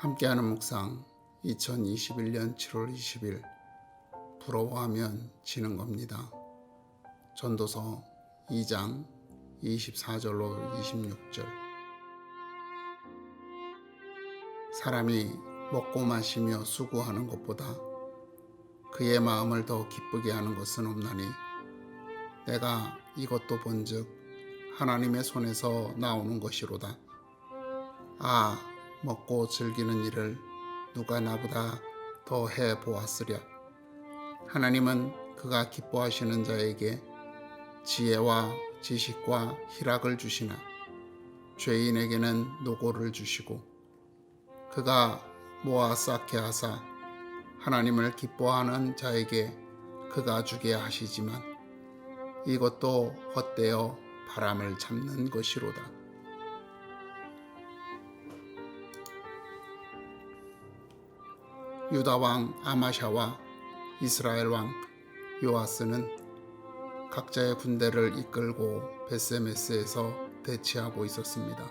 함께하는 묵상 2021년 7월 20일 부러워하면 지는 겁니다. 전도서 2장 24절로 26절. 사람이 먹고 마시며 수고하는 것보다 그의 마음을 더 기쁘게 하는 것은 없나니 내가 이것도 본즉 하나님의 손에서 나오는 것이로다. 먹고 즐기는 일을 누가 나보다 더 해보았으랴. 하나님은 그가 기뻐하시는 자에게 지혜와 지식과 희락을 주시나 죄인에게는 노고를 주시고 그가 모아 쌓게 하사 하나님을 기뻐하는 자에게 그가 주게 하시지만 이것도 헛되어 바람을 잡는 것이로다. 유다 왕 아마샤와 이스라엘 왕 요아스는 각자의 군대를 이끌고 벳세메스에서 대치하고 있었습니다.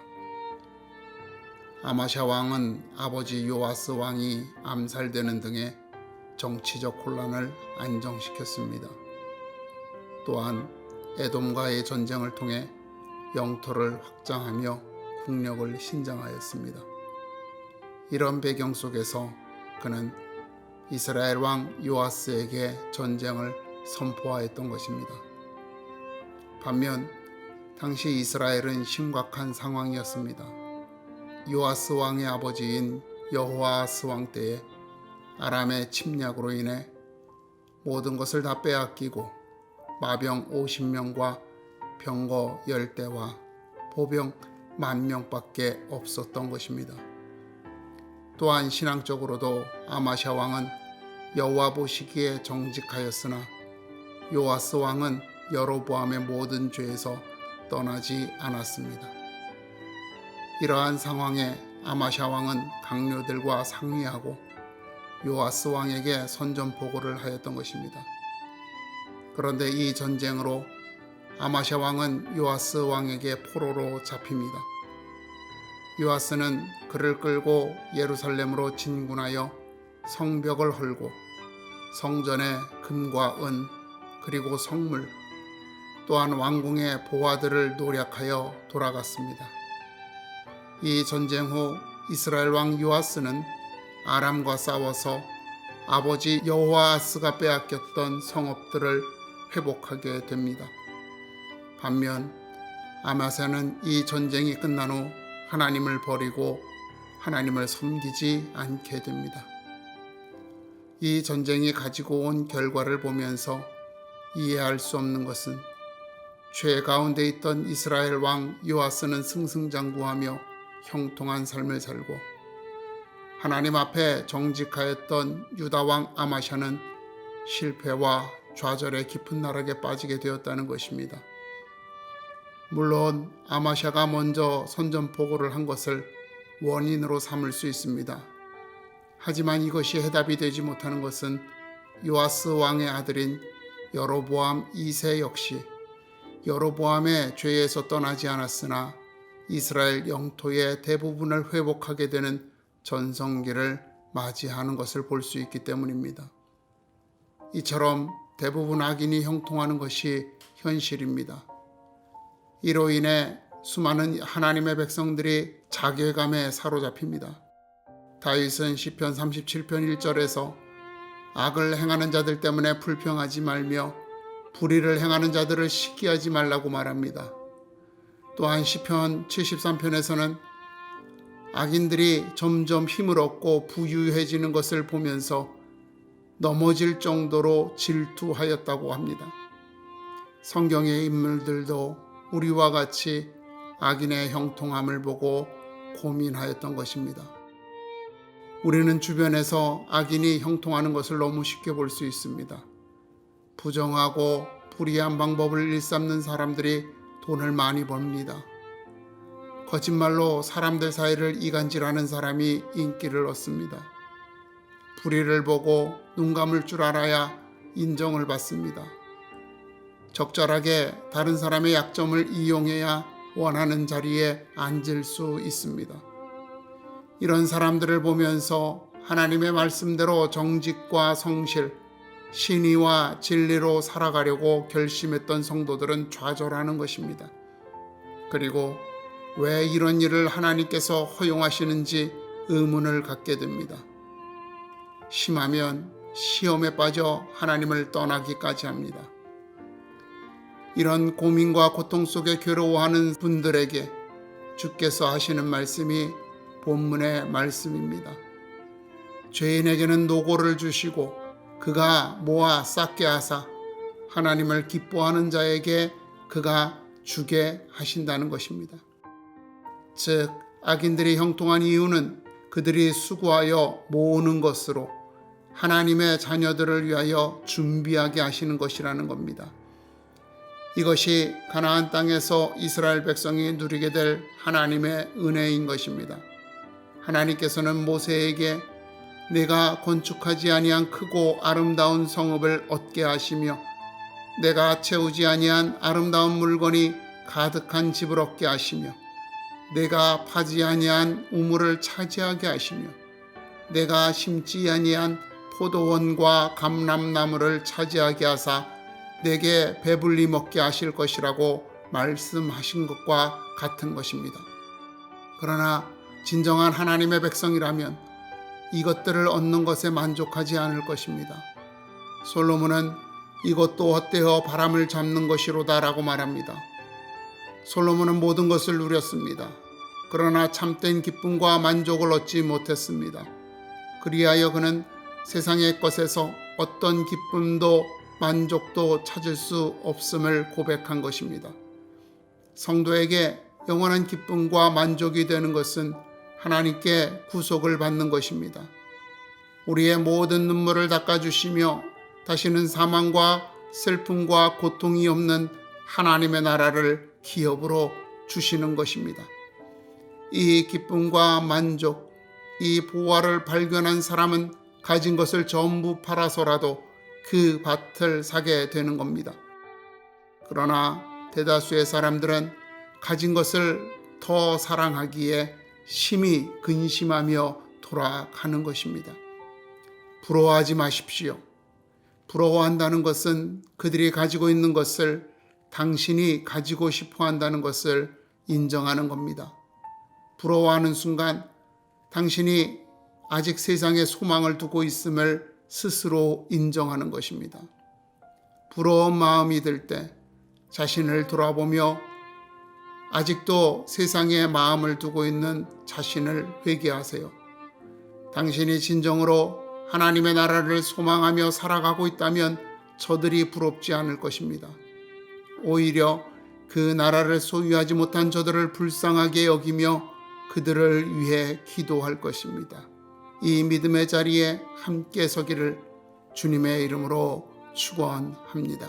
아마샤 왕은 아버지 요아스 왕이 암살되는 등의 정치적 혼란을 안정시켰습니다. 또한 에돔과의 전쟁을 통해 영토를 확장하며 국력을 신장하였습니다. 이런 배경 속에서 그는 이스라엘 왕 요아스에게 전쟁을 선포하였던 것입니다. 반면 당시 이스라엘은 심각한 상황이었습니다. 요아스 왕의 아버지인 여호아스 왕 때에 아람의 침략으로 인해 모든 것을 다 빼앗기고 마병 50명과 병거 10대와 보병 10,000명밖에 없었던 것입니다. 또한 신앙적으로도 아마샤 왕은 여호와 보시기에 정직하였으나 요아스 왕은 여로보암의 모든 죄에서 떠나지 않았습니다. 이러한 상황에 아마샤 왕은 강료들과 상의하고 요아스 왕에게 선전포고를 하였던 것입니다. 그런데 이 전쟁으로 아마샤 왕은 요아스 왕에게 포로로 잡힙니다. 요아스는 그를 끌고 예루살렘으로 진군하여 성벽을 헐고 성전의 금과 은 그리고 성물 또한 왕궁의 보화들을 노략하여 돌아갔습니다. 이 전쟁 후 이스라엘 왕 요아스는 아람과 싸워서 아버지 여호아스가 빼앗겼던 성읍들을 회복하게 됩니다. 반면 아마샤는 이 전쟁이 끝난 후 하나님을 버리고 하나님을 섬기지 않게 됩니다. 이 전쟁이 가지고 온 결과를 보면서 이해할 수 없는 것은 죄 가운데 있던 이스라엘 왕 요아스는 승승장구하며 형통한 삶을 살고 하나님 앞에 정직하였던 유다 왕 아마샤는 실패와 좌절의 깊은 나락에 빠지게 되었다는 것입니다. 물론 아마샤가 먼저 선전포고를 한 것을 원인으로 삼을 수 있습니다. 하지만 이것이 해답이 되지 못하는 것은 요아스 왕의 아들인 여로보암 2세 역시 여로보암의 죄에서 떠나지 않았으나 이스라엘 영토의 대부분을 회복하게 되는 전성기를 맞이하는 것을 볼 수 있기 때문입니다. 이처럼 대부분 악인이 형통하는 것이 현실입니다. 이로 인해 수많은 하나님의 백성들이 자괴감에 사로잡힙니다. 다윗은 시편 37편 1절에서 악을 행하는 자들 때문에 불평하지 말며 불의를 행하는 자들을 시기하지 말라고 말합니다. 또한 시편 73편에서는 악인들이 점점 힘을 얻고 부유해지는 것을 보면서 넘어질 정도로 질투하였다고 합니다. 성경의 인물들도 우리와 같이 악인의 형통함을 보고 고민하였던 것입니다. 우리는 주변에서 악인이 형통하는 것을 너무 쉽게 볼 수 있습니다. 부정하고 불의한 방법을 일삼는 사람들이 돈을 많이 법니다. 거짓말로 사람들 사이를 이간질하는 사람이 인기를 얻습니다. 불의를 보고 눈 감을 줄 알아야 인정을 받습니다. 적절하게 다른 사람의 약점을 이용해야 원하는 자리에 앉을 수 있습니다. 이런 사람들을 보면서 하나님의 말씀대로 정직과 성실, 신의와 진리로 살아가려고 결심했던 성도들은 좌절하는 것입니다. 그리고 왜 이런 일을 하나님께서 허용하시는지 의문을 갖게 됩니다. 심하면 시험에 빠져 하나님을 떠나기까지 합니다. 이런 고민과 고통 속에 괴로워하는 분들에게 주께서 하시는 말씀이 본문의 말씀입니다. 죄인에게는 노고를 주시고 그가 모아 쌓게 하사 하나님을 기뻐하는 자에게 그가 주게 하신다는 것입니다. 즉 악인들이 형통한 이유는 그들이 수고하여 모으는 것으로 하나님의 자녀들을 위하여 준비하게 하시는 것이라는 겁니다. 이것이 가나안 땅에서 이스라엘 백성이 누리게 될 하나님의 은혜인 것입니다. 하나님께서는 모세에게 내가 건축하지 아니한 크고 아름다운 성읍을 얻게 하시며 내가 채우지 아니한 아름다운 물건이 가득한 집을 얻게 하시며 내가 파지 아니한 우물을 차지하게 하시며 내가 심지 아니한 포도원과 감람나무를 차지하게 하사 내게 배불리 먹게 하실 것이라고 말씀하신 것과 같은 것입니다. 그러나 진정한 하나님의 백성이라면 이것들을 얻는 것에 만족하지 않을 것입니다. 솔로몬은 이것도 헛되어 바람을 잡는 것이로다 라고 말합니다. 솔로몬은 모든 것을 누렸습니다. 그러나 참된 기쁨과 만족을 얻지 못했습니다. 그리하여 그는 세상의 것에서 어떤 기쁨도 만족도 찾을 수 없음을 고백한 것입니다. 성도에게 영원한 기쁨과 만족이 되는 것은 하나님께 구속을 받는 것입니다. 우리의 모든 눈물을 닦아주시며 다시는 사망과 슬픔과 고통이 없는 하나님의 나라를 기업으로 주시는 것입니다. 이 기쁨과 만족, 이 보화를 발견한 사람은 가진 것을 전부 팔아서라도 그 밭을 사게 되는 겁니다. 그러나 대다수의 사람들은 가진 것을 더 사랑하기에 심히 근심하며 돌아가는 것입니다. 부러워하지 마십시오. 부러워한다는 것은 그들이 가지고 있는 것을 당신이 가지고 싶어 한다는 것을 인정하는 겁니다. 부러워하는 순간 당신이 아직 세상에 소망을 두고 있음을 스스로 인정하는 것입니다. 부러운 마음이 들 때 자신을 돌아보며 아직도 세상에 마음을 두고 있는 자신을 회개하세요. 당신이 진정으로 하나님의 나라를 소망하며 살아가고 있다면 저들이 부럽지 않을 것입니다. 오히려 그 나라를 소유하지 못한 저들을 불쌍하게 여기며 그들을 위해 기도할 것입니다. 이 믿음의 자리에 함께 서기를 주님의 이름으로 축원합니다.